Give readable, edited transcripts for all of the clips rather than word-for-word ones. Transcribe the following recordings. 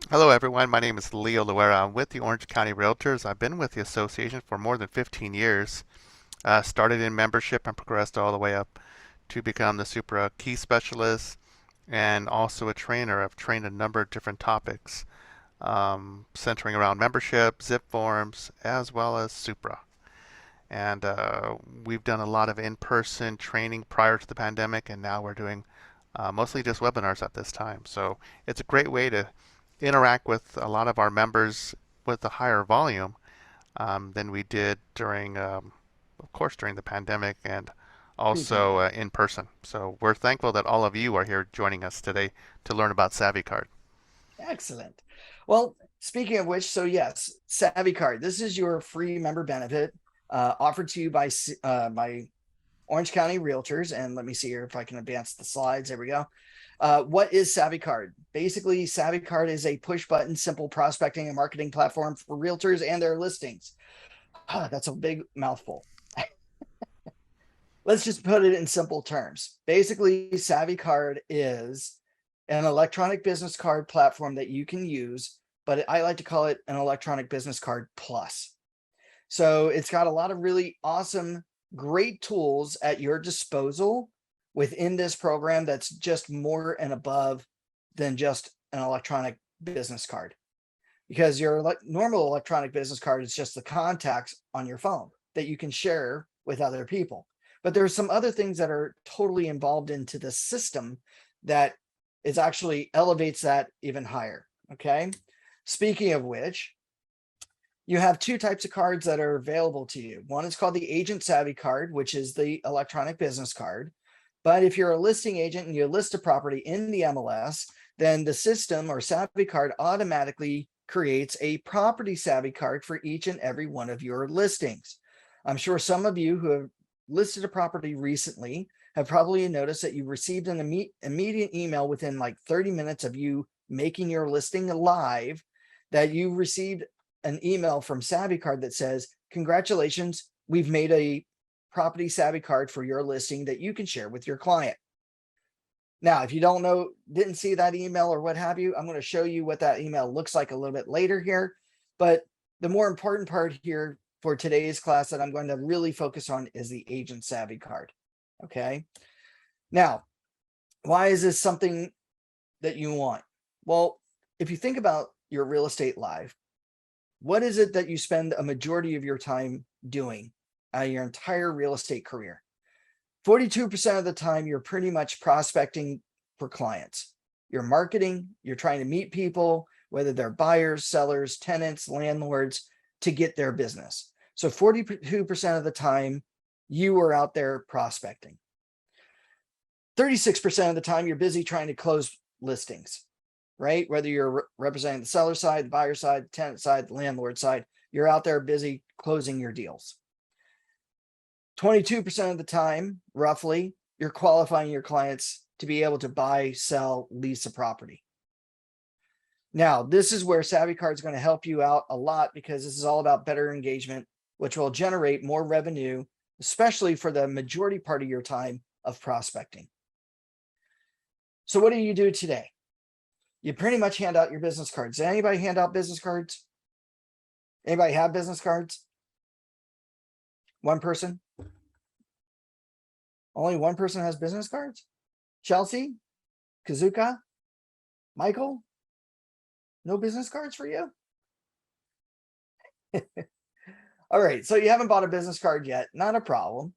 Hello, everyone. My name is Leo Loera. I'm with the Orange County Realtors. I've been with the association for more than 15 years. Started in membership and progressed all the way up to become the Supra Key Specialist and also a trainer. I've trained a number of different topics centering around membership, zip forms, as well as Supra. And we've done a lot of in-person training prior to the pandemic, and now we're doing mostly just webinars at this time. So it's a great way to interact with a lot of our members with a higher volume than we did during, of course, during the pandemic and also Pre-pandemic. in person. So we're thankful that all of you are here joining us today to learn about SavvyCard. Excellent. Well, speaking of which, so yes, SavvyCard. This is your free member benefit offered to you by Orange County Realtors. And let me see here if I can advance the slides. There we go. What is SavvyCard? Basically, SavvyCard is a push button, simple prospecting and marketing platform for realtors and their listings. That's a big mouthful. Let's just put it in simple terms. Basically, SavvyCard is an electronic business card platform that you can use, but I like to call it an electronic business card plus. So it's got a lot of really awesome, great tools at your disposal within this program that's just more and above than just an electronic business card. Because your normal electronic business card is just the contacts on your phone that you can share with other people. But there's some other things that are totally involved into the system that is actually elevates that even higher. Okay. Speaking of which, you have two types of cards that are available to you. One is called the Agent Savvy card, which is the electronic business card. But if you're a listing agent and you list a property in the MLS, then the system or Savvy card automatically creates a property savvy card for each and every one of your listings. I'm sure some of you who have listed a property recently have probably noticed that you received an immediate email within like 30 minutes of you making your listing live, that you received an email from SavvyCard that says, congratulations, we've made a property savvy card for your listing that you can share with your client. Now, if you don't know, didn't see that email or what have you, I'm going to show you what that email looks like a little bit later here. But the more important part here for today's class that I'm going to really focus on is the Agent Savvy card. Okay. Now, why is this something that you want? Well, if you think about your real estate live, what is it that you spend a majority of your time doing your entire real estate career? 42% of the time, you're pretty much prospecting for clients. You're marketing, you're trying to meet people, whether they're buyers, sellers, tenants, landlords, to get their business. So 42% of the time, you are out there prospecting. 36% of the time, you're busy trying to close listings, right? Whether you're representing the seller side, the buyer side, the tenant side, the landlord side, you're out there busy closing your deals. 22% of the time, roughly, you're qualifying your clients to be able to buy, sell, lease a property. Now, this is where SavvyCard is going to help you out a lot, because this is all about better engagement, which will generate more revenue, especially for the majority part of your time of prospecting. So what do you do today? You pretty much hand out your business cards. Does anybody hand out business cards? Anybody have business cards? One person? Only one person has business cards? Chelsea? Kazuka? Michael? No business cards for you? All right, so you haven't bought a business card yet, not a problem.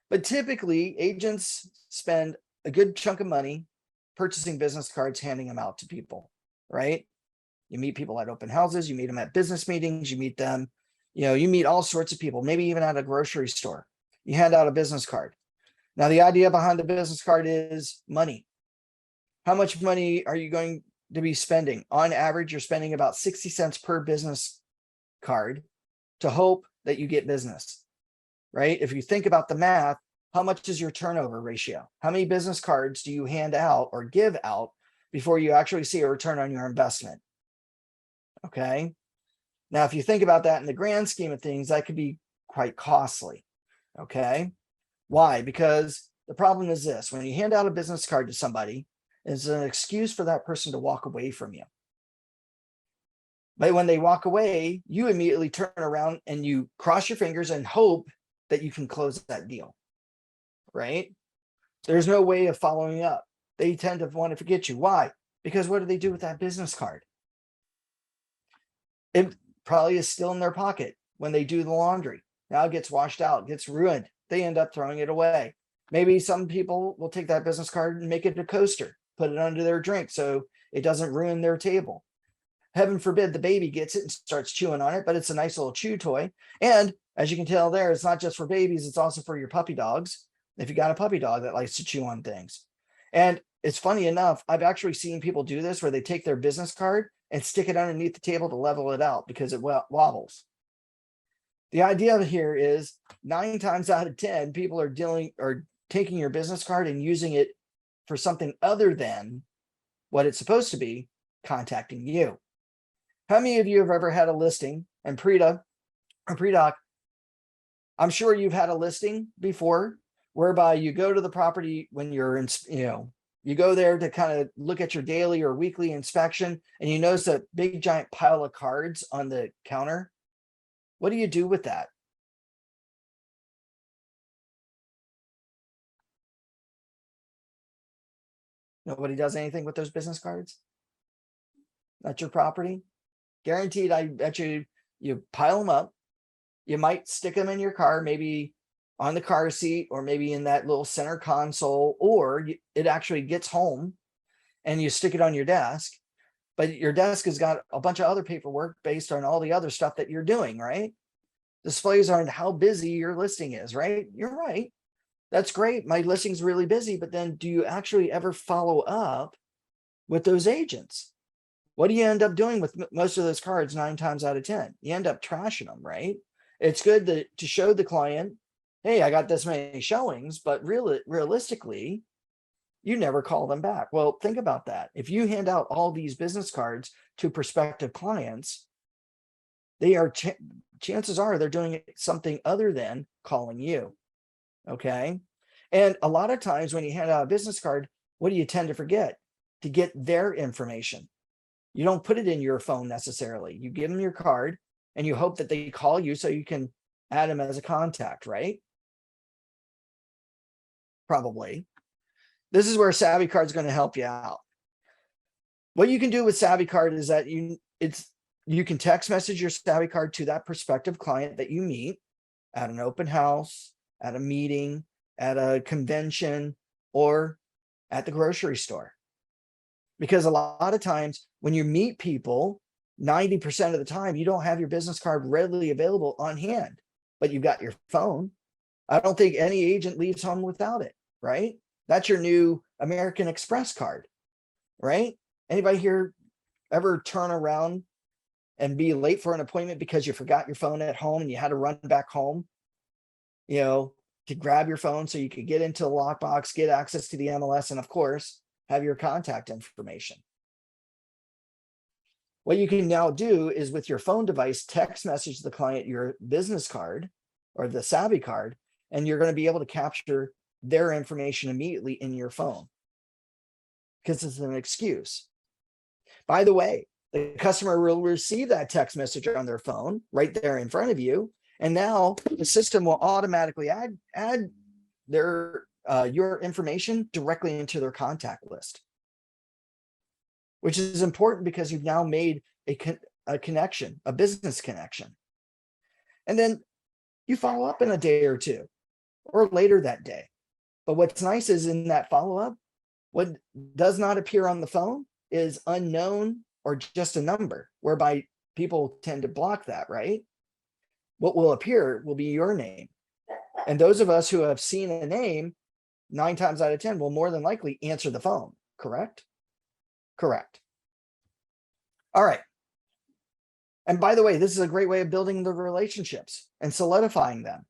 But typically, agents spend a good chunk of money purchasing business cards, handing them out to people, right? You meet people at open houses, you meet them at business meetings, you meet them, you meet all sorts of people, maybe even at a grocery store. You hand out a business card. Now, the idea behind the business card is money. How much money are you going to be spending? On average, you're spending about 60 cents per business card to hope that you get business, right? If you think about the math, how much is your turnover ratio? How many business cards do you hand out or give out before you actually see a return on your investment? Okay. Now, if you think about that in the grand scheme of things, that could be quite costly. Okay. Why? Because the problem is this: when you hand out a business card to somebody, it's an excuse for that person to walk away from you. But when they walk away, you immediately turn around and you cross your fingers and hope that you can close that deal, right? There's no way of following up. They tend to want to forget you. Why? Because what do they do with that business card? It probably is still in their pocket when they do the laundry. Now it gets washed out, gets ruined. They end up throwing it away. Maybe some people will take that business card and make it a coaster, put it under their drink so it doesn't ruin their table. Heaven forbid the baby gets it and starts chewing on it, but it's a nice little chew toy. And as you can tell there, it's not just for babies, it's also for your puppy dogs. If you got a puppy dog that likes to chew on things. And it's funny enough, I've actually seen people do this where they take their business card and stick it underneath the table to level it out because it wobbles. The idea here is 9 times out of 10, people are taking your business card and using it for something other than what it's supposed to be, contacting you. How many of you have ever had a listing? And Predoc, I'm sure you've had a listing before whereby you go to the property when you're in, you go there to kind of look at your daily or weekly inspection, and you notice a big giant pile of cards on the counter. What do you do with that? Nobody does anything with those business cards? That's your property? Guaranteed, I bet you pile them up. You might stick them in your car, maybe on the car seat, or maybe in that little center console, or it actually gets home and you stick it on your desk. But your desk has got a bunch of other paperwork based on all the other stuff that you're doing, right? Displays on how busy your listing is, right? You're right. That's great. My listing's really busy, but then do you actually ever follow up with those agents? What do you end up doing with most of those cards 9 times out of 10? You end up trashing them, right? It's good to show the client, hey, I got this many showings, but realistically, you never call them back. Well, think about that. If you hand out all these business cards to prospective clients, they are chances are they're doing something other than calling you. Okay. And a lot of times when you hand out a business card, what do you tend to forget? To get their information. You don't put it in your phone necessarily. You give them your card and you hope that they call you so you can add them as a contact, right? Probably. This is where SavvyCard is going to help you out. What you can do with SavvyCard is that you can text message your SavvyCard to that prospective client that you meet at an open house, at a meeting, at a convention, or at the grocery store. Because a lot of times when you meet people, 90% of the time, you don't have your business card readily available on hand, but you've got your phone. I don't think any agent leaves home without it, right? That's your new American Express card, right? Anybody here ever turn around and be late for an appointment because you forgot your phone at home and you had to run back home, to grab your phone so you could get into the lockbox, get access to the MLS, and of course, have your contact information. What you can now do is with your phone device, text message the client your business card or the SavvyCard, and you're going to be able to capture their information immediately in your phone because it's an excuse. By the way, the customer will receive that text message on their phone right there in front of you. And now the system will automatically add their your information directly into their contact list, which is important because you've now made a connection, a business connection. And then you follow up in a day or two or later that day. But what's nice is in that follow-up, what does not appear on the phone is unknown or just a number, whereby people tend to block that, right? What will appear will be your name. And those of us who have seen a name 9 times out of 10 will more than likely answer the phone, correct? Correct. All right. And by the way, this is a great way of building the relationships and solidifying them.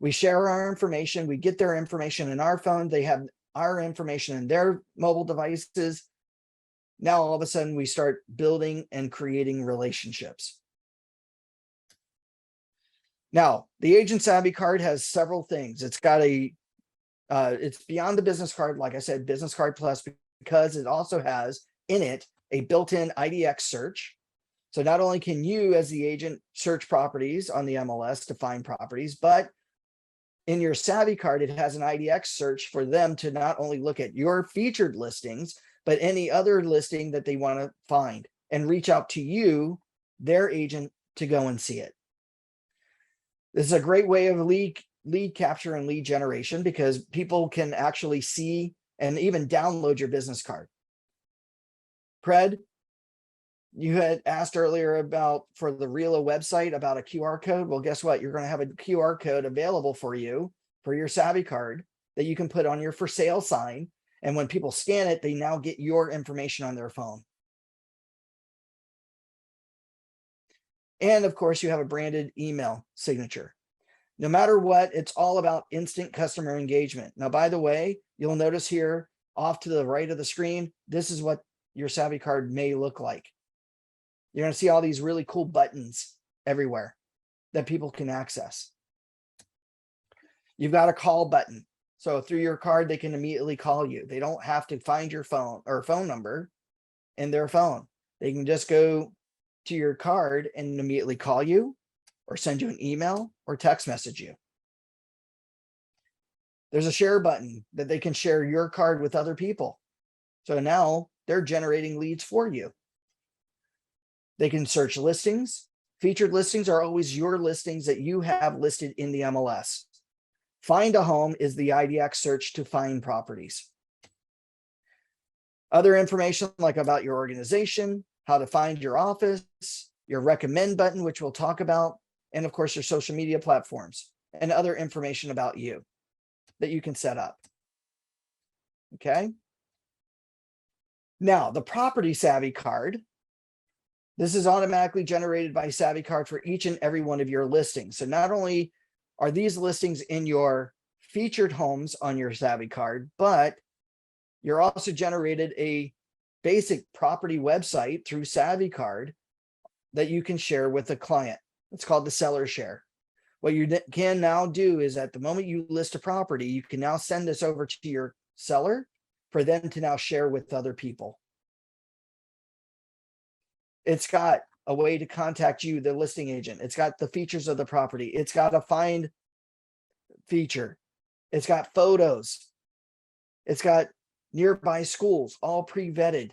We share our information, we get their information in our phone, they have our information in their mobile devices. Now, all of a sudden, we start building and creating relationships. Now, the Agent SavvyCard has several things. It's got it's beyond the business card, like I said, Business Card Plus, because it also has in it a built-in IDX search. So not only can you as the agent search properties on the MLS to find properties, but in your SavvyCard, it has an IDX search for them to not only look at your featured listings, but any other listing that they want to find and reach out to you, their agent, to go and see it. This is a great way of lead capture and lead generation because people can actually see and even download your business card. Pred, you had asked earlier about for the Realo website about a QR code. Well, guess what? You're going to have a QR code available for you for your SavvyCard that you can put on your for sale sign. And when people scan it, they now get your information on their phone. And of course, you have a branded email signature. No matter what, it's all about instant customer engagement. Now, by the way, you'll notice here off to the right of the screen, this is what your SavvyCard may look like. You're going to see all these really cool buttons everywhere that people can access. You've got a call button. So through your card, they can immediately call you. They don't have to find your phone or phone number in their phone. They can just go to your card and immediately call you or send you an email or text message you. There's a share button that they can share your card with other people. So now they're generating leads for you. They can search listings. Featured listings are always your listings that you have listed in the MLS. Find a home is the IDX search to find properties. Other information like about your organization, how to find your office, your recommend button, which we'll talk about, and of course your social media platforms and other information about you that you can set up. Okay. Now the property savvy card. This is automatically generated by SavvyCard for each and every one of your listings. So not only are these listings in your featured homes on your SavvyCard, but you're also generated a basic property website through SavvyCard that you can share with a client. It's called the seller share. What you can now do is at the moment you list a property, you can now send this over to your seller for them to now share with other people. It's got a way to contact you, the listing agent. It's got the features of the property. It's got a find feature. It's got photos. It's got nearby schools, all pre-vetted.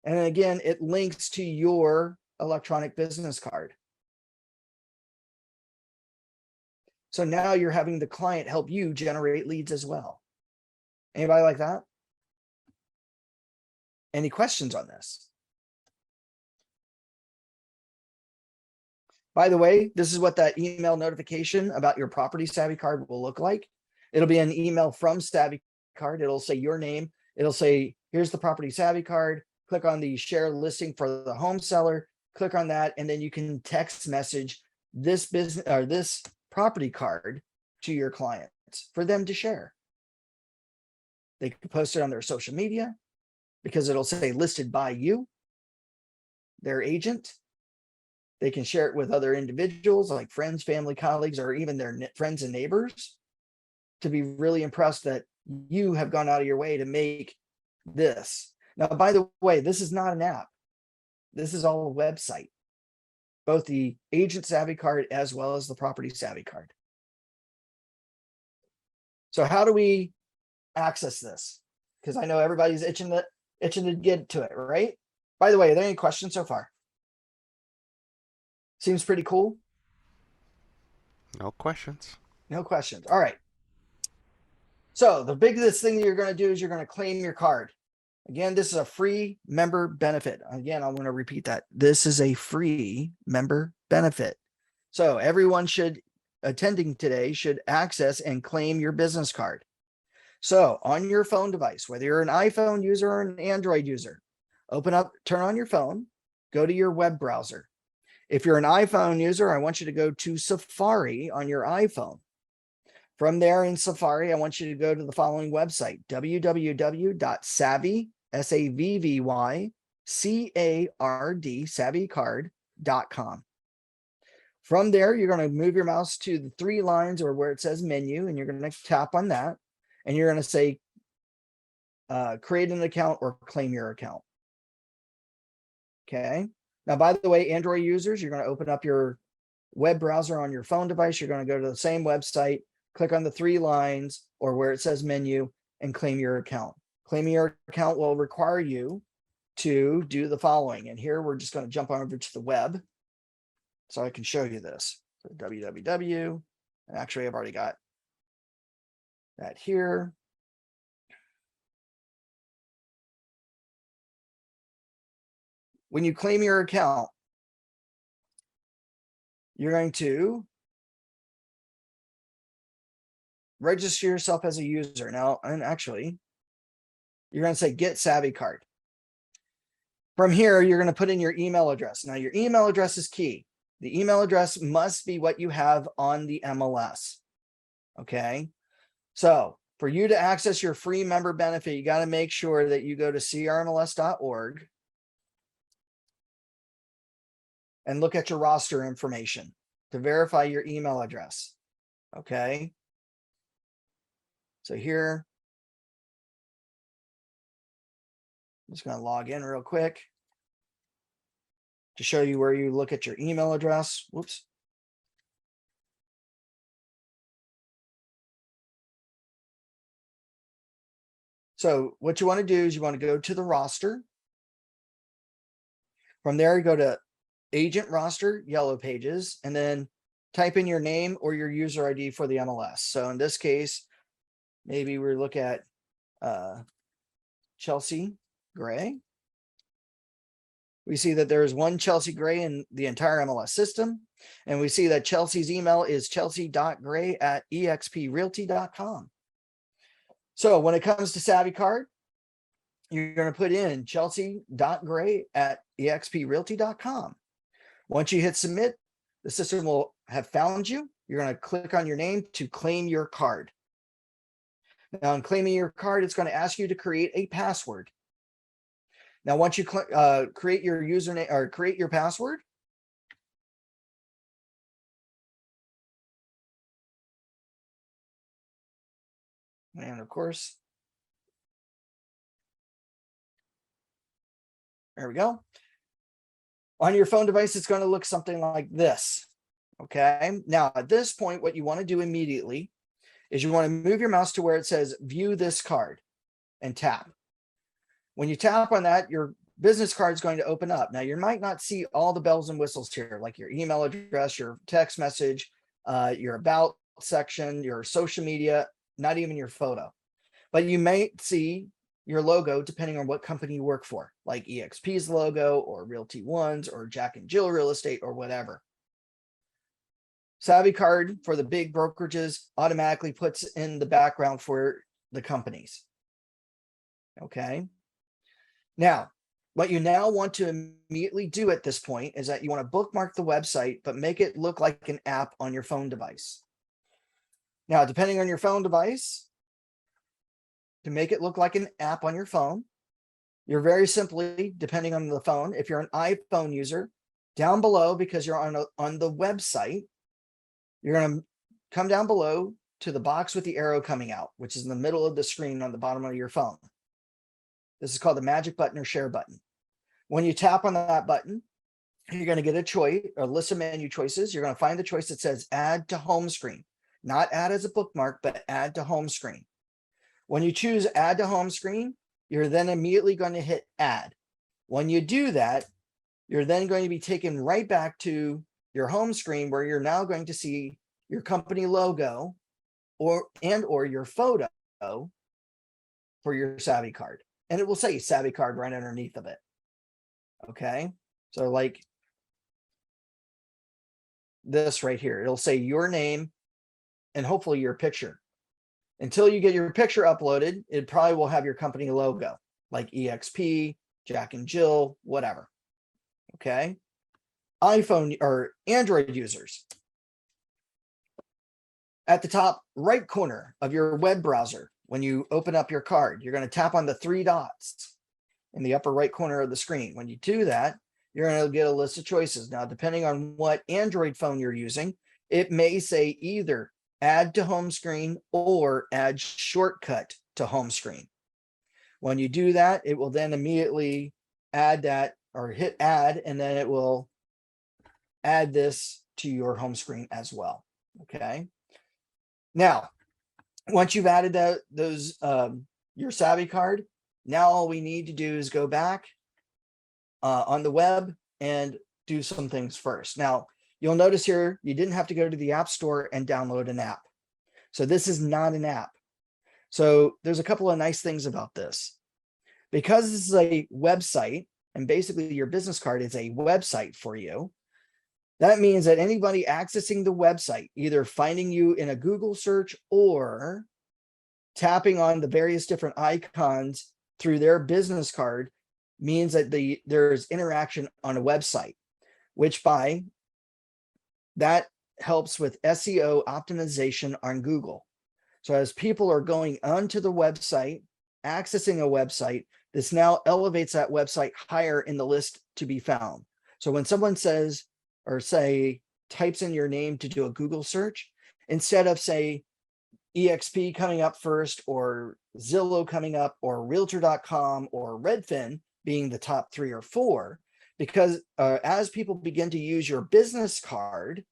And again, it links to your electronic business card. So now you're having the client help you generate leads as well. Anybody like that? Any questions on this? By the way, this is what that email notification about your property SavvyCard will look like. It'll be an email from SavvyCard. It'll say your name. It'll say, here's the property SavvyCard. Click on the share listing for the home seller. Click on that. And then you can text message this business or this property card to your clients for them to share. They can post it on their social media because it'll say listed by you, their agent. They can share it with other individuals like friends, family, colleagues, or even their friends and neighbors to be really impressed that you have gone out of your way to make this. Now, by the way, this is not an app. This is all a website, both the agent SavvyCard as well as the property SavvyCard. So how do we access this? Because I know everybody's itching to get to it, right? By the way, are there any questions so far? Seems pretty cool. No questions. No questions. All right. So the biggest thing that you're going to do is you're going to claim your card. Again, this is a free member benefit. Again, I'm going to repeat that. This is a free member benefit. So everyone attending today should access and claim your business card. So on your phone device, whether you're an iPhone user or an Android user, turn on your phone, go to your web browser. If you're an iPhone user, I want you to go to Safari on your iPhone. From there in Safari, I want you to go to the following website, www.savvy, SavvyCard.com. From there, you're going to move your mouse to the 3 lines or where it says menu, and you're going to tap on that, and you're going to say, create an account or claim your account. Okay. Now, by the way, Android users, you're going to open up your web browser on your phone device. You're going to go to the same website, click on the 3 lines or where it says menu and claim your account. Claiming your account will require you to do the following. And here we're just going to jump over to the web so I can show you this. So www. And actually, I've already got that here. When you claim your account, you're going to register yourself as a user. Now, and actually, you're going to say get SavvyCard. From here, you're going to put in your email address. Now, your email address is key. The email address must be what you have on the MLS. Okay. So for you to access your free member benefit, you got to make sure that you go to crmls.org and look at your roster information to verify your email address. Okay. So here, I'm just going to log in real quick to show you where you look at your email address. Whoops. So what you want to do is you want to go to the roster. From there, you go to agent roster, yellow pages, and then type in your name or your user ID for the MLS. So in this case, maybe we look at Chelsea Gray. We see that there is one Chelsea Gray in the entire MLS system. And we see that Chelsea's email is chelsea.gray@exprealty.com. So when it comes to SavvyCard, you're going to put in chelsea.gray@exprealty.com. Once you hit submit, the system will have found you. You're going to click on your name to claim your card. Now, in claiming your card, it's going to ask you to create a password. Now, once you create your username or create your password, and of course, there we go. On your phone device, it's going to look something like this. Okay. Now, at this point, what you want to do immediately is you want to move your mouse to where it says view this card and tap. When you tap on that, your business card is going to open up. Now, you might not see all the bells and whistles here, like your email address, your text message, your about section, your social media, not even your photo. But you might see your logo depending on what company you work for, like EXP's logo or Realty One's or Jack and Jill Real Estate or whatever. SavvyCard for the big brokerages automatically puts in the background for the companies. Okay. Now, what you now want to immediately do at this point is that you want to bookmark the website, but make it look like an app on your phone device. Now, depending on your phone device, to make it look like an app on your phone, you're very simply, depending on the phone, if you're an iPhone user, down below, because you're on the website, you're going to come down below to the box with the arrow coming out, which is in the middle of the screen on the bottom of your phone. This is called the magic button or share button. When you tap on that button, you're going to get a choice, a list of menu choices. You're going to find the choice that says add to home screen, not add as a bookmark, but add to home screen. When you choose add to home screen, you're then immediately going to hit add. When you do that, you're then going to be taken right back to your home screen where you're now going to see your company logo or your photo for your SavvyCard. And it will say SavvyCard right underneath of it. Okay. So like this right here, it'll say your name and hopefully your picture. Until you get your picture uploaded, it probably will have your company logo like EXP, Jack and Jill, whatever. Okay. iPhone or Android users. At the top right corner of your web browser, when you open up your card, you're going to tap on the 3 dots in the upper right corner of the screen. When you do that, you're going to get a list of choices. Now, depending on what Android phone you're using, it may say either add to home screen or add shortcut to home screen. When you do that, it will then immediately add that or hit add, and then it will add this to your home screen as well. Okay. Now, once you've added those, your SavvyCard, now all we need to do is go back on the web and do some things first. Now, you'll notice here, you didn't have to go to the App Store and download an app. So this is not an app. So there's a couple of nice things about this. Because this is a website, and basically your business card is a website for you, that means that anybody accessing the website, either finding you in a Google search or tapping on the various different icons through their business card, means that there's interaction on a website, which by that helps with SEO optimization on Google. So as people are going onto the website, accessing a website, this now elevates that website higher in the list to be found. So when someone says, or say, types in your name to do a Google search, instead of say EXP coming up first, or Zillow coming up, or Realtor.com, or Redfin being the top 3 or 4, because as people begin to use your business card,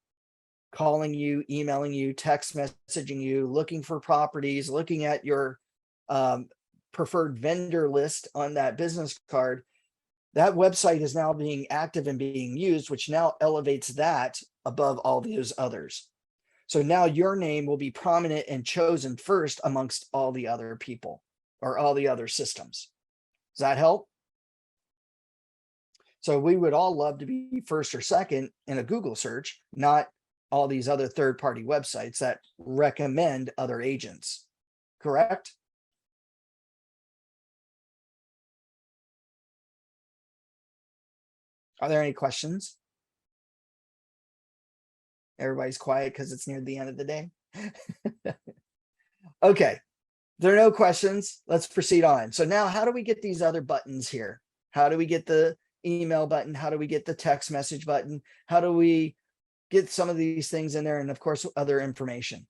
calling you, emailing you, text messaging you, looking for properties, looking at your preferred vendor list on that business card, that website is now being active and being used, which now elevates that above all those others. So now your name will be prominent and chosen first amongst all the other people or all the other systems. Does that help? So we would all love to be first or second in a Google search, not all these other third-party websites that recommend other agents. Correct? Are there any questions? Everybody's quiet because it's near the end of the day. Okay, there are no questions. Let's proceed on. So now how do we get these other buttons here? How do we get the email button? How do we get the text message button? How do we get some of these things in there? And of course, other information.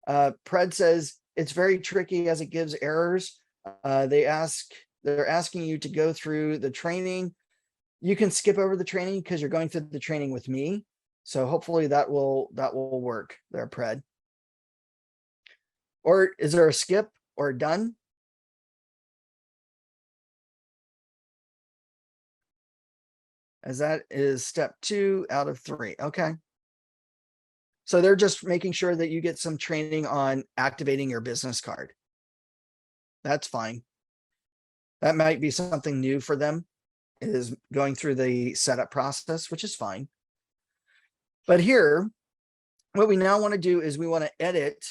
Pred says it's very tricky as it gives errors. They're asking you to go through the training. You can skip over the training because you're going through the training with me. So hopefully that will work there, Pred. Or is there a skip or done? As that is step 2 out of 3. Okay. So they're just making sure that you get some training on activating your business card. That's fine. That might be something new for them, is going through the setup process, which is fine. But here, what we now want to do is we want to edit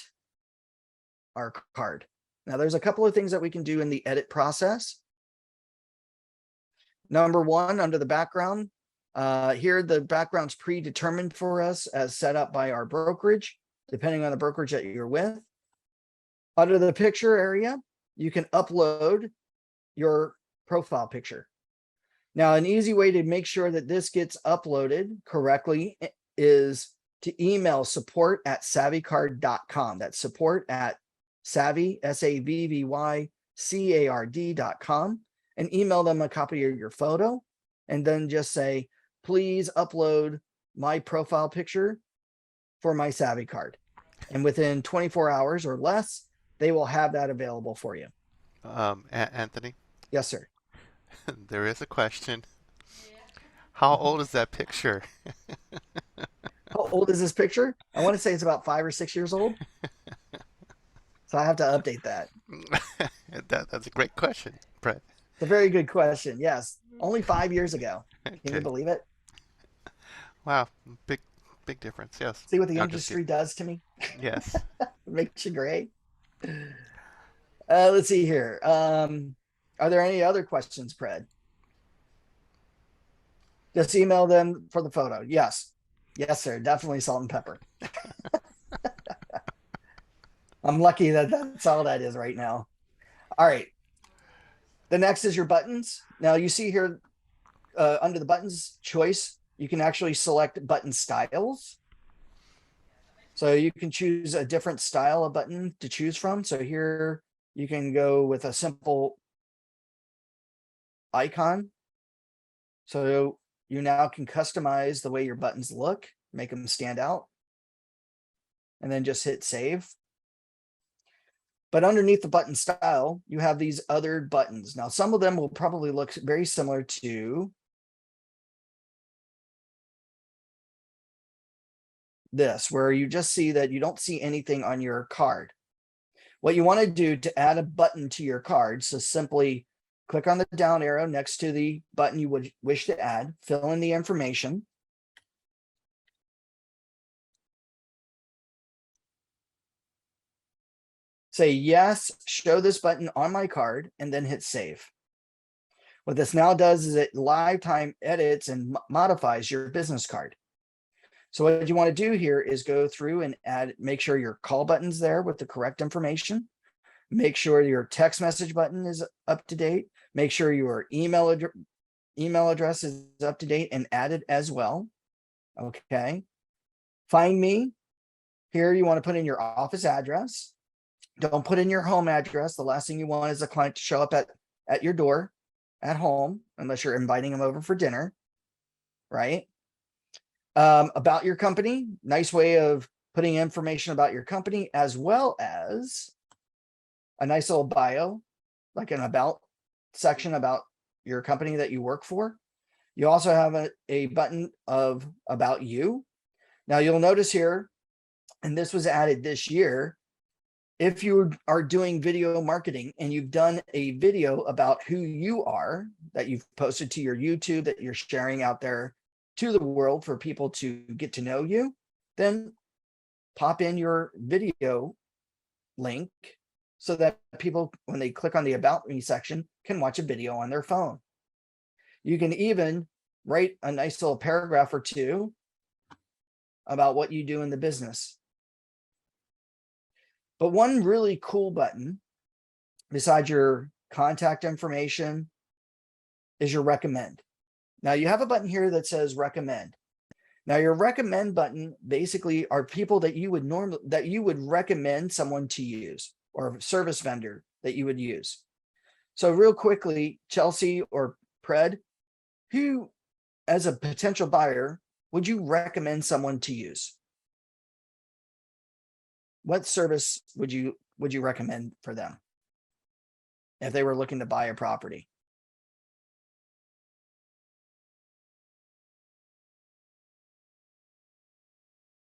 our card. Now there's a couple of things that we can do in the edit process. Number 1, under the background, here the background's predetermined for us as set up by our brokerage, depending on the brokerage that you're with. Under the picture area, you can upload your profile picture. Now, an easy way to make sure that this gets uploaded correctly is to email support@savvycard.com. That's support@savvy, SAVVYCARD.com, and email them a copy of your photo, and then just say, please upload my profile picture for my SavvyCard. And within 24 hours or less, they will have that available for you. Anthony, Yes, sir. there is a question. How old is that picture? How old is this picture? I want to say it's about 5 or 6 years old. So I have to update that. That's a great question, Brett. It's a very good question. Yes. Only 5 years ago. Can you Okay. believe it? Wow, big difference. Yes. See what the I'm just industry does to me? kidding. Yes. It makes you gray. Let's see here. Are there any other questions, Pred? Just email them for the photo. Yes. Yes, sir. Definitely salt and pepper. I'm lucky that that's all that is right now. All right. The next is your buttons. Now you see here under the buttons choice, you can actually select button styles. So you can choose a different style of button to choose from. So here you can go with a simple icon. So you now can customize the way your buttons look, make them stand out, and then just hit save. But underneath the button style, you have these other buttons. Now, some of them will probably look very similar to this, where you just see that you don't see anything on your card. What you want to do to add a button to your card, so simply click on the down arrow next to the button you would wish to add, fill in the information. Say, yes, show this button on my card, and then hit save. What this now does is it live time edits and modifies your business card. So what you want to do here is go through and make sure your call button's there with the correct information. Make sure your text message button is up to date. Make sure your email address is up to date and added as well. Okay. Find me. Here you want to put in your office address. Don't put in your home address. The last thing you want is a client to show up at your door at home, unless you're inviting them over for dinner, right? About your company, nice way of putting information about your company, as well as a nice little bio, like an about section about your company that you work for. You also have a button of about you. Now you'll notice here, and this was added this year, if you are doing video marketing and you've done a video about who you are that you've posted to your YouTube, that you're sharing out there to the world for people to get to know you, then pop in your video link so that people, when they click on the About Me section, can watch a video on their phone. You can even write a nice little paragraph or two about what you do in the business. But one really cool button, besides your contact information, is your recommend. Now you have a button here that says recommend. Now your recommend button basically are people that you would recommend someone to use, or a service vendor that you would use. So real quickly, Chelsea or Pred, who as a potential buyer would you recommend someone to use? What service would you recommend for them if they were looking to buy a property?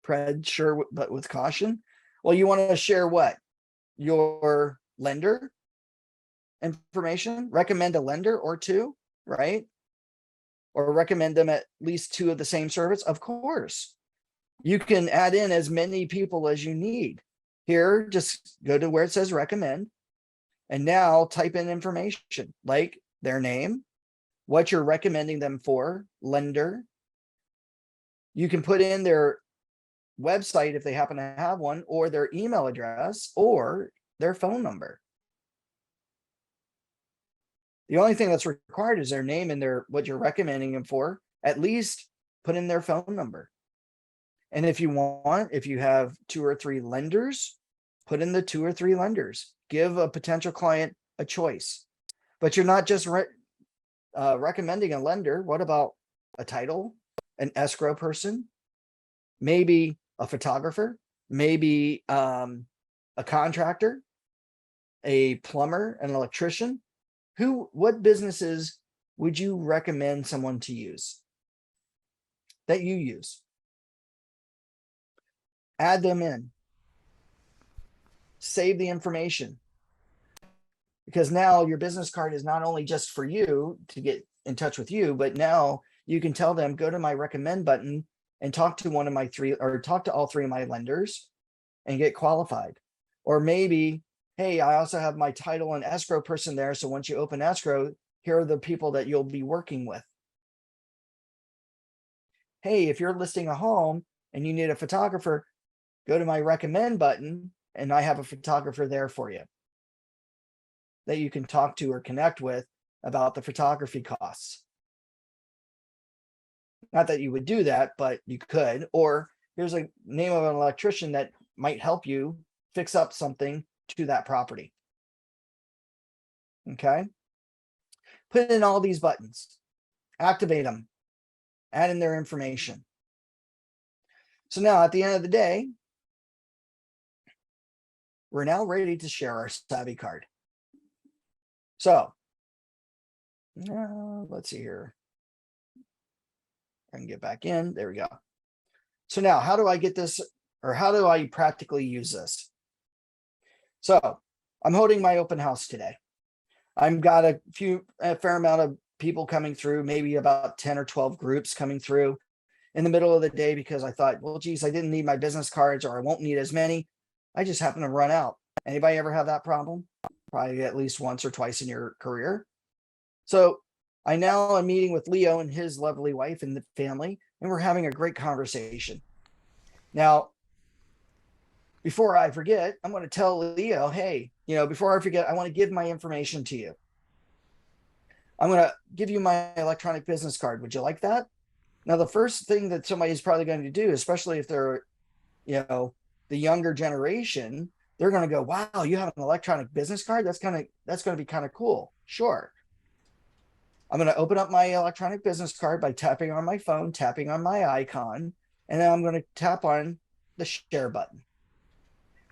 Pred, sure, but with caution. Well, you want to share what? Your lender information, recommend a lender or two, right? Or recommend them at least two of the same service. Of course, you can add in as many people as you need. Here, just go to where it says recommend, and now type in information like their name, what you're recommending them for, lender. You can put in their website if they happen to have one, or their email address, or their phone number. The only thing that's required is their name and what you're recommending them for. At least put in their phone number. And if you want, if you have 2 or 3 lenders, put in the 2 or 3 lenders. Give a potential client a choice. But you're not just recommending a lender. What about a title, an escrow person, maybe a photographer, maybe a contractor, a plumber, an electrician? What businesses would you recommend someone to use that you use? Add them in. Save the information. Because now your business card is not only just for you to get in touch with you, but now you can tell them, go to my recommend button and talk to one of my 3, or talk to all 3 of my lenders and get qualified. Or maybe, hey, I also have my title and escrow person there. So once you open escrow, here are the people that you'll be working with. Hey, if you're listing a home and you need a photographer, go to my recommend button and I have a photographer there for you that you can talk to or connect with about the photography costs. Not that you would do that, but you could. Or here's a name of an electrician that might help you fix up something to that property. Okay. Put in all these buttons. activate them, add in their information. So now at the end of the day, we're now ready to share our SavvyCard. So let's see here. I can get back in. There we go. So now how do I get this, or how do I practically use this? So I'm holding my open house today. I've got a fair amount of people coming through, maybe about 10 or 12 groups coming through in the middle of the day, because I thought, well, geez, I didn't need my business cards, or I won't need as many. I just happen to run out. Anybody ever have that problem? Probably at least once or twice in your career. So I now am meeting with Leo and his lovely wife and the family, and we're having a great conversation. Now, before I forget, I'm going to tell Leo, hey, before I forget, I want to give my information to you. I'm going to give you my electronic business card. Would you like that? Now, the first thing that somebody's probably going to do, especially if they're, the younger generation, they're going to go, wow, you have an electronic business card? That's going to be kind of cool. Sure. I'm going to open up my electronic business card by tapping on my phone, tapping on my icon, and then I'm going to tap on the share button.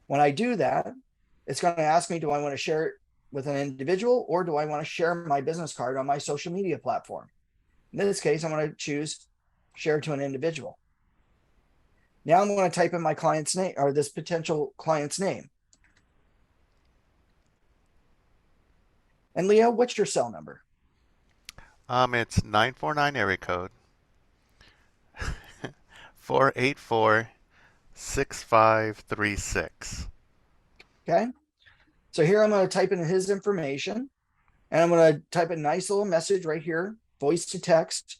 When I do that, it's going to ask me, do I want to share it with an individual, or do I want to share my business card on my social media platform? In this case, I'm going to choose share to an individual. Now I'm going to type in my client's name, or this potential client's name. And Leo, what's your cell number? It's 949 area code 484-6536. Okay. So here I'm going to type in his information, and I'm going to type a nice little message right here, voice to text.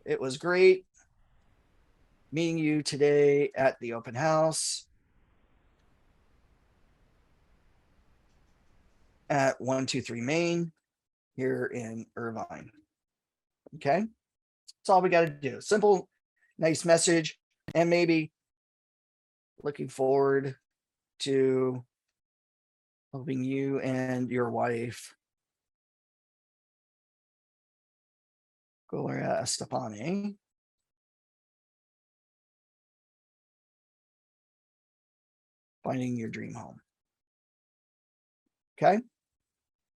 It was great meeting you today at the open house at 123 Main here in Irvine. Okay. That's all we got to do. Simple, nice message, and maybe looking forward to helping you and your wife, Gloria Estefani, finding your dream home. Okay.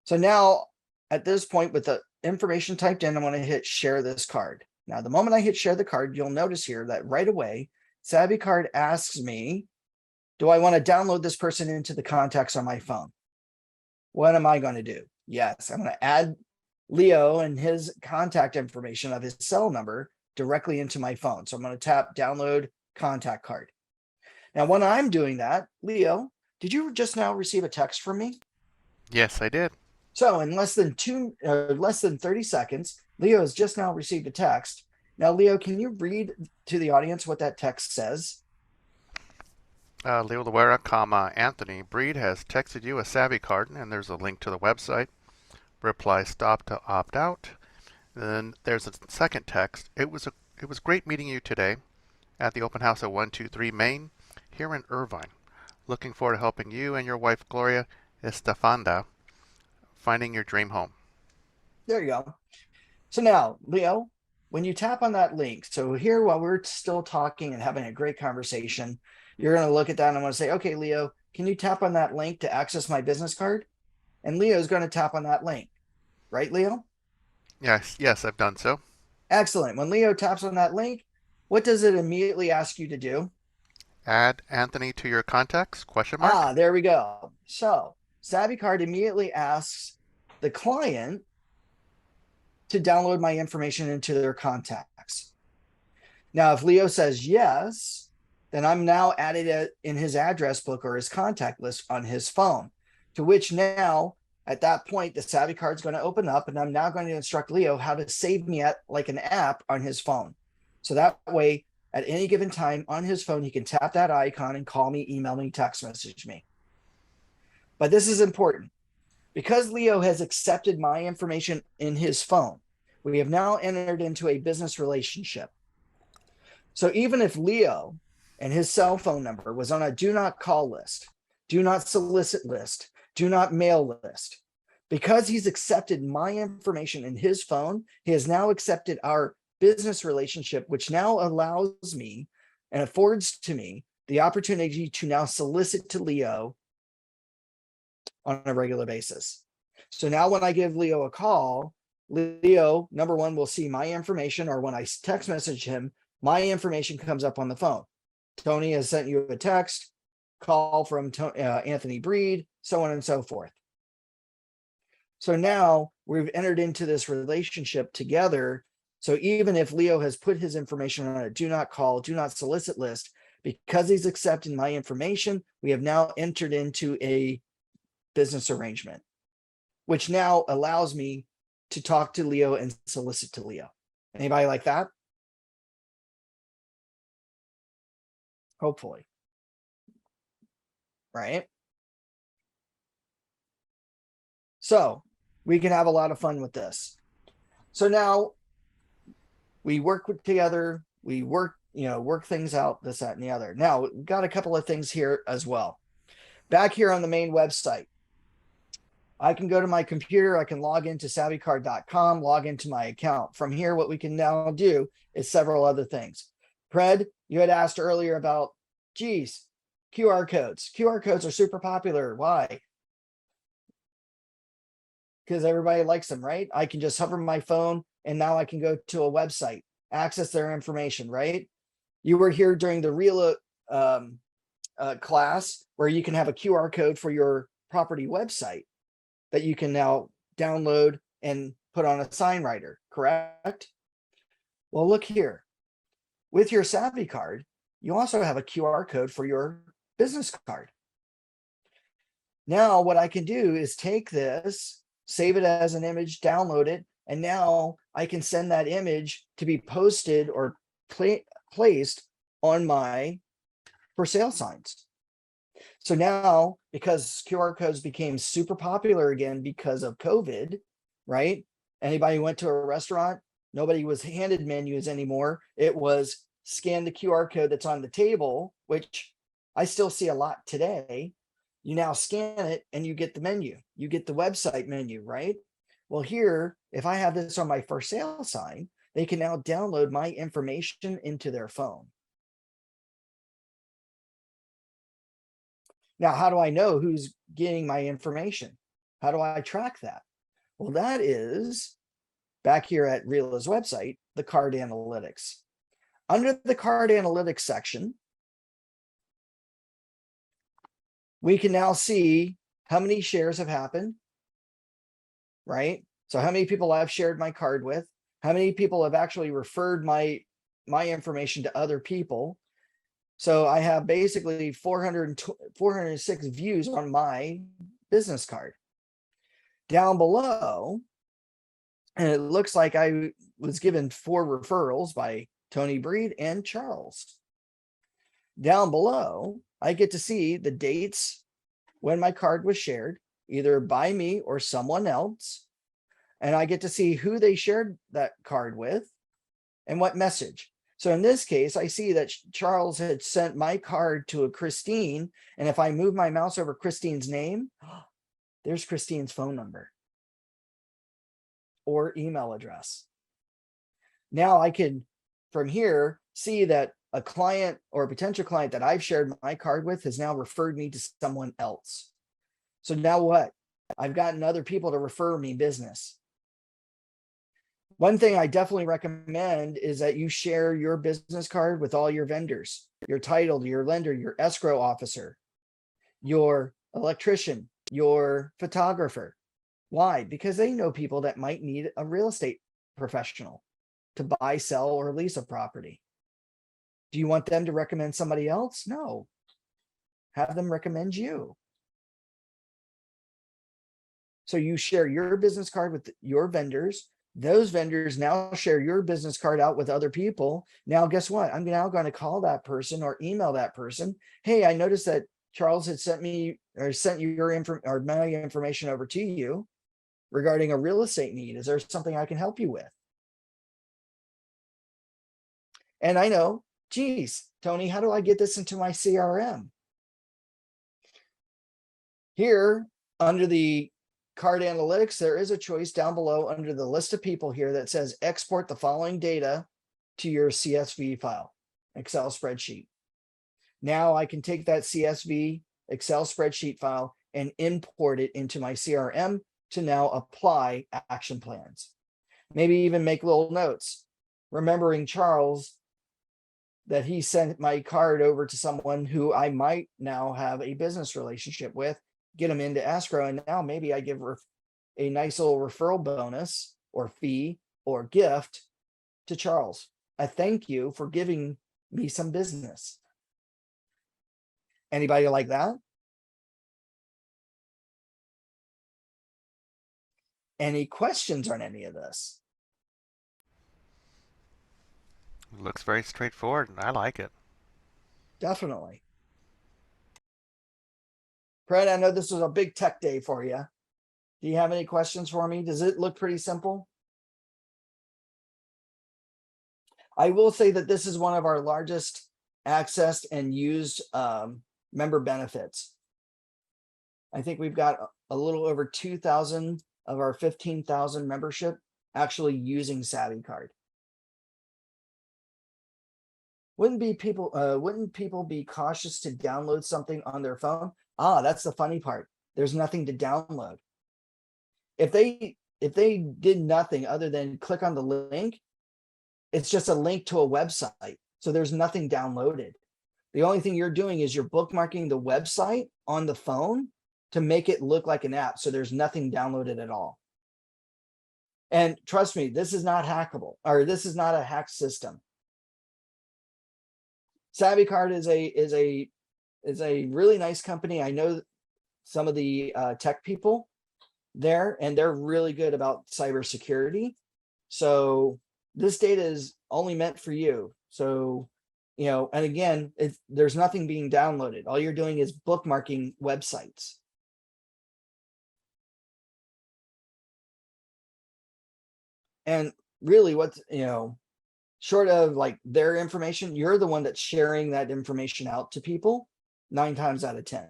So now at this point, with the information typed in, I'm going to hit share this card. Now, the moment I hit share the card, you'll notice here that right away, SavvyCard asks me, do I want to download this person into the contacts on my phone? What am I going to do? Yes, I'm going to add Leo and his contact information of his cell number directly into my phone. So I'm going to tap download contact card. Now, when I'm doing that, Leo, did you just now receive a text from me? Yes, I did. So in less than 30 seconds, Leo has just now received a text. Now, Leo, can you read to the audience what that text says? Leo Loera, Anthony Breed has texted you a SavvyCard, and there's a link to the website. Reply stop to opt out. Then there's a second text. It was great meeting you today at the open house at 123 Main here in Irvine. Looking forward to helping you and your wife Gloria Estefanda finding your dream home. There you go. So now, Leo, when you tap on that link, so here while we're still talking and having a great conversation, you're going to look at that and I'm going to say, okay, Leo, can you tap on that link to access my business card? And Leo's going to tap on that link. Right, Leo? Yes, I've done so. Excellent. When Leo taps on that link, what does it immediately ask you to do? Add Anthony to your contacts? ? There we go. So SavvyCard immediately asks the client to download my information into their contacts. Now, if Leo says yes, then I'm now added it in his address book or his contact list on his phone, to which now at that point, the SavvyCard is going to open up, and I'm now going to instruct Leo how to save me at like an app on his phone. So that way, at any given time on his phone, he can tap that icon and call me, email me, text message me. But this is important. Because Leo has accepted my information in his phone, we have now entered into a business relationship. So even if Leo and his cell phone number was on a do not call list, do not solicit list, do not mail list, Because he's accepted my information in his phone, he has now accepted our business relationship, which now allows me and affords to me the opportunity to now solicit to Leo on a regular basis. So now when I give Leo a call, Leo, number one, will see my information, or when I text message him, my information comes up on the phone. Tony has sent you a text, call from Anthony Breed, so on and so forth. So now we've entered into this relationship together. So even if Leo has put his information on a do not call, do not solicit list, because he's accepting my information, we have now entered into a business arrangement, which now allows me to talk to Leo and solicit to Leo. Anybody like that? Hopefully. Right? So we can have a lot of fun with this. So now we work together, we work things out, this, that, and the other. Now we've got a couple of things here as well. Back here on the main website, I can go to my computer, I can log into SavvyCard.com, log into my account. From here, what we can now do is several other things. Pred, you had asked earlier about, geez, QR codes. QR codes are super popular. Why? Because everybody likes them, right? I can just hover my phone and now I can go to a website, access their information, right? You were here during the real class where you can have a QR code for your property website that you can now download and put on a sign writer, correct? Well, look here. With your SavvyCard, you also have a QR code for your business card. Now, what I can do is take this, save it as an image, download it, and now I can send that image to be posted or placed on my for sale signs. So now, because QR codes became super popular again because of COVID, right? Anybody who went to a restaurant, nobody was handed menus anymore. It was scan the QR code that's on the table, which I still see a lot today. You now scan it and you get the menu. You get the website menu, right? Well, here, if I have this on my for sale sign, they can now download my information into their phone. Now, how do I know who's getting my information? How do I track that? Well, that is back here at Reala's website, the card analytics. Under the card analytics section, we can now see how many shares have happened, right? So how many people I've shared my card with, how many people have actually referred my information to other people. So I have basically 406 views on my business card. Down below, and it looks like I was given 4 referrals by Tony Breed and Charles. Down below, I get to see the dates when my card was shared, either by me or someone else. And I get to see who they shared that card with and what message. So in this case, I see that Charles had sent my card to a Christine. And if I move my mouse over Christine's name, there's Christine's phone number or email address. Now I can, from here, see that a client or a potential client that I've shared my card with has now referred me to someone else. So now what? I've gotten other people to refer me business. One thing I definitely recommend is that you share your business card with all your vendors, your title, your lender, your escrow officer, your electrician, your photographer. Why? Because they know people that might need a real estate professional to buy, sell, or lease a property. Do you want them to recommend somebody else? No. Have them recommend you. So you share your business card with your vendors. Those vendors now share your business card out with other people. Now, guess what? I'm now going to call that person or email that person. Hey, I noticed that Charles had sent me or sent you your my information over to you regarding a real estate need. Is there something I can help you with? And I know, geez, Tony, how do I get this into my CRM? Here under the card analytics, there is a choice down below under the list of people here that says export the following data to your CSV file, Excel spreadsheet. Now I can take that CSV Excel spreadsheet file and import it into my CRM to now apply action plans. Maybe even make little notes, remembering Charles that he sent my card over to someone who I might now have a business relationship with, get them into escrow. And now maybe I give a nice little referral bonus or fee or gift to Charles. I thank you for giving me some business. Anybody like that? Any questions on any of this? Looks very straightforward, and I like it. Definitely. Fred, I know this was a big tech day for you. Do you have any questions for me? Does it look pretty simple? I will say that this is one of our largest accessed and used member benefits. I think we've got a little over 2,000 of our 15,000 membership actually using SavvyCard. Wouldn't people be cautious to download something on their phone? Ah, that's the funny part. There's nothing to download. If they did nothing other than click on the link, it's just a link to a website. So there's nothing downloaded. The only thing you're doing is you're bookmarking the website on the phone to make it look like an app. So there's nothing downloaded at all. And trust me, this is not hackable, or this is not a hack system. SavvyCard is a really nice company. I know some of the tech people there, and they're really good about cybersecurity. So this data is only meant for you. So, you know, and again, there's nothing being downloaded. All you're doing is bookmarking websites. And really what's, you know, short of like their information, you're the one that's sharing that information out to people 9 times out of 10.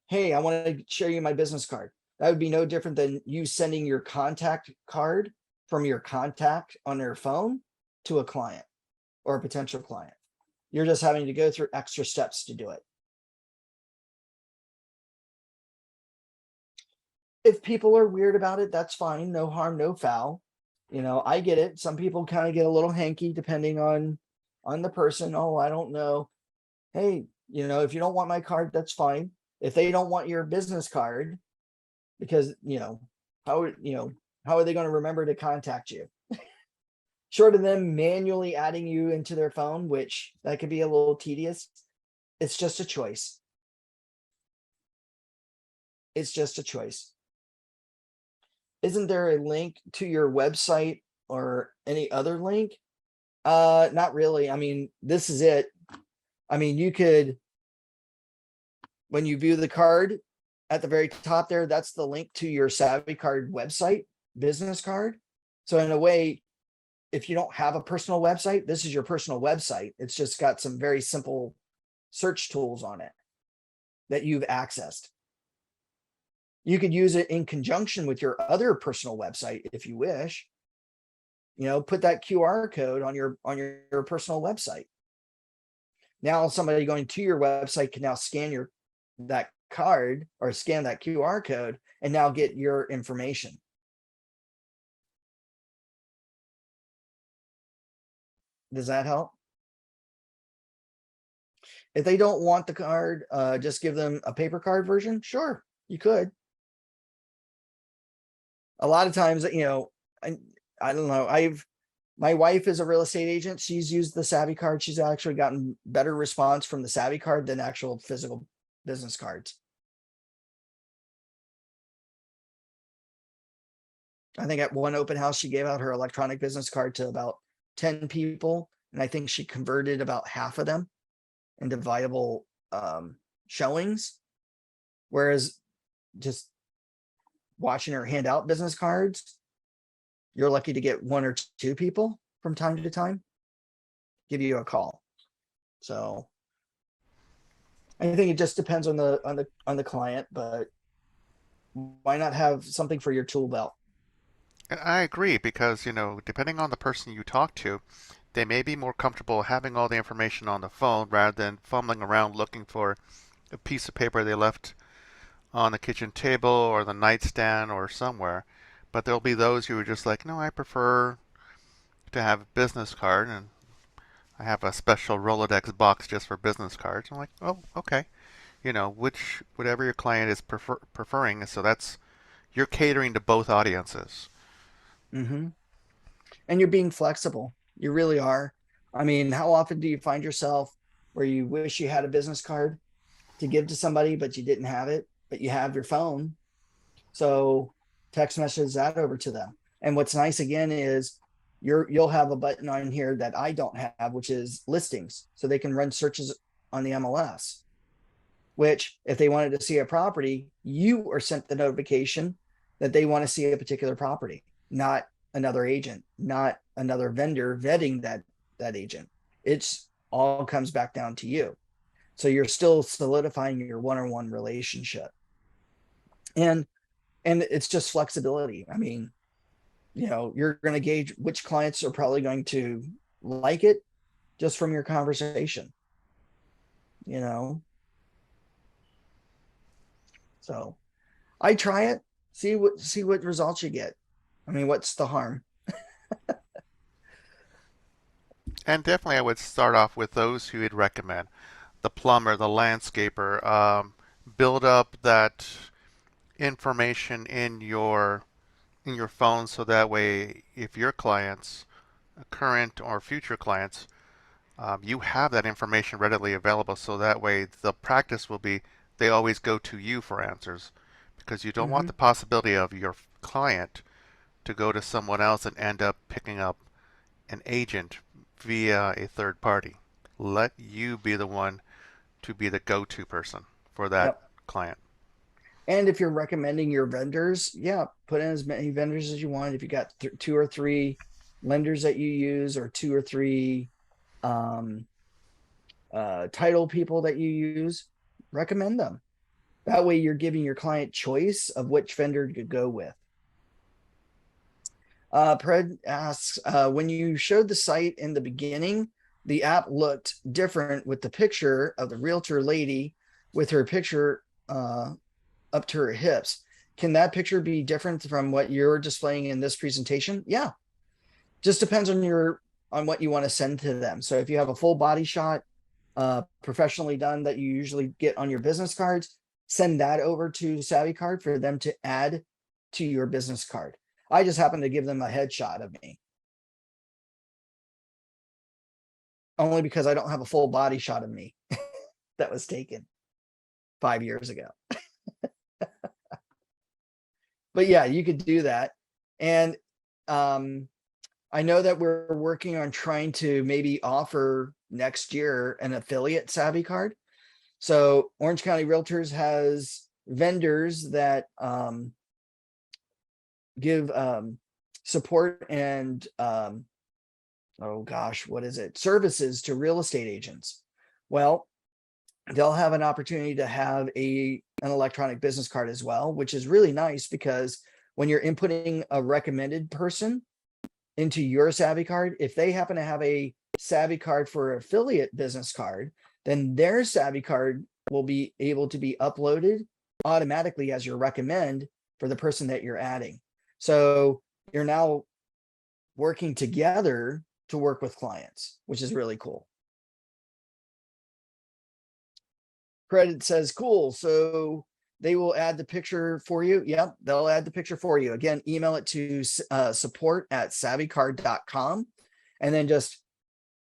Hey, I want to share you my business card. That would be no different than you sending your contact card from your contact on their phone to a client or a potential client. You're just having to go through extra steps to do it. If people are weird about it, that's fine. No harm, no foul. You know, I get it. Some people kind of get a little hanky depending on the person. Oh, I don't know. Hey, you know, if you don't want my card, that's fine. If they don't want your business card, because, you know, how are they going to remember to contact you? Short of them manually adding you into their phone, which that could be a little tedious. It's just a choice. It's just a choice. Isn't there a link to your website or any other link? Not really. I mean, this is it. I mean, you could, when you view the card at the very top there, that's the link to your SavvyCard website, business card. So in a way, if you don't have a personal website, this is your personal website. It's just got some very simple search tools on it that you've accessed. You could use it in conjunction with your other personal website if you wish. You know, put that QR code on your personal website. Now somebody going to your website can now scan that card or scan that QR code and now get your information. Does that help? If they don't want the card, just give them a paper card version. Sure, you could. A lot of times, you know, I don't know. My wife is a real estate agent. She's used the SavvyCard. She's actually gotten better response from the SavvyCard than actual physical business cards. I think at one open house, she gave out her electronic business card to about 10 people. And I think she converted about half of them into viable showings. Whereas just watching her hand out business cards, you're lucky to get 1 or 2 people from time to time give you a call. So I think it just depends on the client, but Why not have something for your tool belt? And I agree because, depending on the person you talk to, they may be more comfortable having all the information on the phone rather than fumbling around looking for a piece of paper they left on the kitchen table or the nightstand or somewhere. But there'll be those who are just like, no, I prefer to have a business card, and I have a special Rolodex box just for business cards. I'm like, oh, okay. Whatever your client is preferring. So that's you're catering to both audiences. Hmm. And you're being flexible. You really are. I mean, how often do you find yourself where you wish you had a business card to give to somebody, but you didn't have it, but you have your phone? So text message that over to them. And what's nice again is you'll have a button on here that I don't have, which is listings. So they can run searches on the MLS, which if they wanted to see a property, you are sent the notification that they want to see a particular property, not another agent, not another vendor vetting that agent. It's all comes back down to you. So you're still solidifying your one-on-one relationship. And it's just flexibility. I mean, you're going to gauge which clients are probably going to like it just from your conversation, you know. So I try it, see what results you get. I mean, what's the harm? And definitely, I would start off with those who you'd recommend: the plumber, the landscaper. Build up that information in your phone, so that way, if your clients, current or future clients, you have that information readily available. So that way, the practice will be they always go to you for answers, because you don't want the Hmm. possibility of your client to go to someone else and end up picking up an agent via a third party. Let you be the one to be the go-to person for that Yep. client. And if you're recommending your vendors, yeah, put in as many vendors as you want. If you got two or three lenders that you use, or two or three um, title people that you use, recommend them. That way, you're giving your client choice of which vendor to go with. Pred asks, when you showed the site in the beginning, the app looked different with the picture of the realtor lady with her picture up to her hips. Can that picture be different from what you're displaying in this presentation? Yeah, just depends on what you want to send to them. So if you have a full body shot, professionally done that you usually get on your business cards, send that over to SavvyCard for them to add to your business card. I just happen to give them a headshot of me, only because I don't have a full body shot of me that was taken 5 years ago. But yeah, you could do that. And um, I know that we're working on trying to maybe offer next year an affiliate SavvyCard. So Orange County Realtors has vendors that give support and oh gosh, what is it? Services to real estate agents. Well, they'll have an opportunity to have an electronic business card as well, which is really nice because when you're inputting a recommended person into your SavvyCard, if they happen to have a SavvyCard for affiliate business card, then their SavvyCard will be able to be uploaded automatically as your recommend for the person that you're adding. So you're now working together to work with clients, which is really cool. Credit says, cool. So they will add the picture for you. Yep, they'll add the picture for you. Again, email it to support@savvycard.com, and then just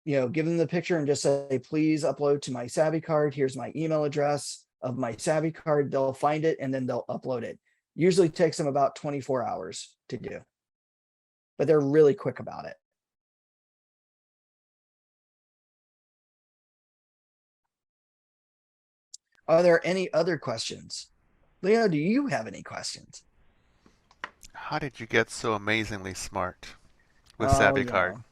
give them the picture and just say, please upload to my SavvyCard. Here's my email address of my SavvyCard. They'll find it and then they'll upload it. Usually takes them about 24 hours to do, but they're really quick about it. Are there any other questions? Leo, do you have any questions? How did you get so amazingly smart with Oh, SavvyCard?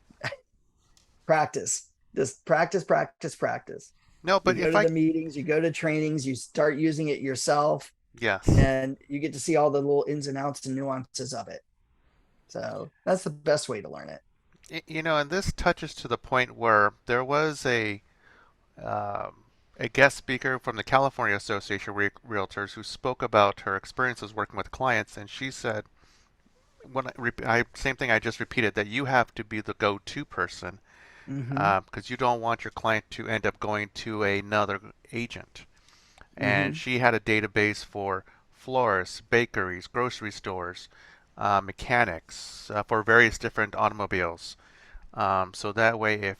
practice. Just practice, practice, practice. No, You but go if to I the meetings, you go to trainings, you start using it yourself. Yes. and you get to see all the little ins and outs and nuances of it. So that's the best way to learn it. And this touches to the point where there was um, a guest speaker from the California Association of Realtors who spoke about her experiences working with clients, and she said, same thing I just repeated, that you have to be the go-to person Mm-hmm. because you don't want your client to end up going to another agent. And Mm-hmm. she had a database for florists, bakeries, grocery stores, mechanics for various different automobiles. So that way,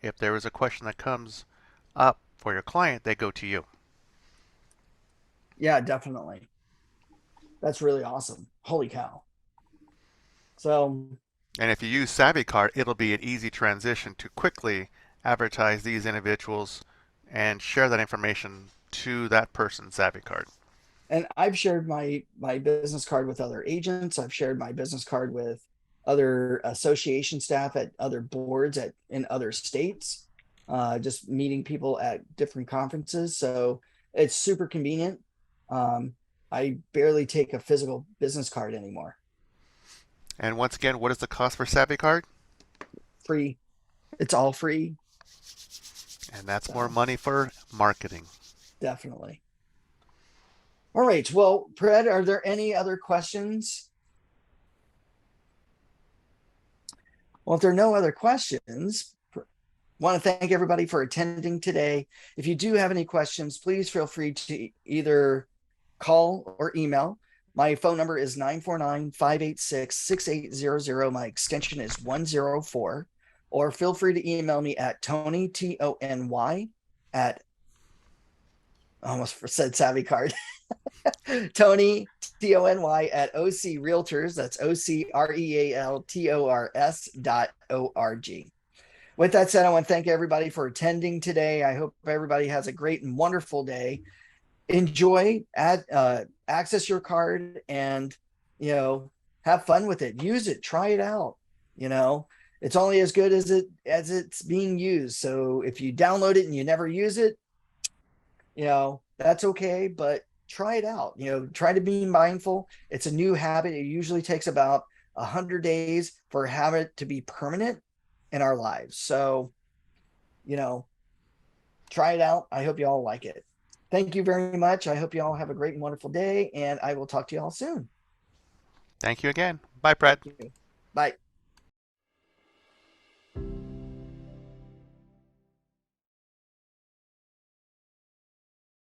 if there is a question that comes up for your client, they go to you. Yeah, definitely. That's really awesome. Holy cow. So, And if you use SavvyCard, it'll be an easy transition to quickly advertise these individuals and share that information to that person's SavvyCard. and I've shared my business card with other agents. I've shared my business card with other association staff at other boards at in other states. Just meeting people at different conferences. So it's super convenient. Um, I barely take a physical business card anymore. And once again, what is the cost for SavvyCard? Free. It's all free. And that's more So money for marketing. definitely. All right. Well, Pred, are there any other questions? Well, if there are no other questions, want to thank everybody for attending today. If you do have any questions, please feel free to either call or email. My phone number is 949-586-6800. My extension is 104. Or feel free to email me at Tony, Tony, at I almost said Savvy Card. Tony, Tony at OC Realtors. That's OCREALTORS.org. With that said, I want to thank everybody for attending today. I hope everybody has a great and wonderful day. Enjoy, access your card, and have fun with it. Use it, try it out. You know, it's only as good as it's being used. So if you download it and you never use it, that's okay. But try it out. Try to be mindful. It's a new habit. It usually takes about 100 days for a habit to be permanent in our lives. So you know, try it out. I hope you all like it. Thank you very much. I hope you all have a great and wonderful day, and I will talk to you all soon. Thank you again. Bye, Brett. Thank you. Bye.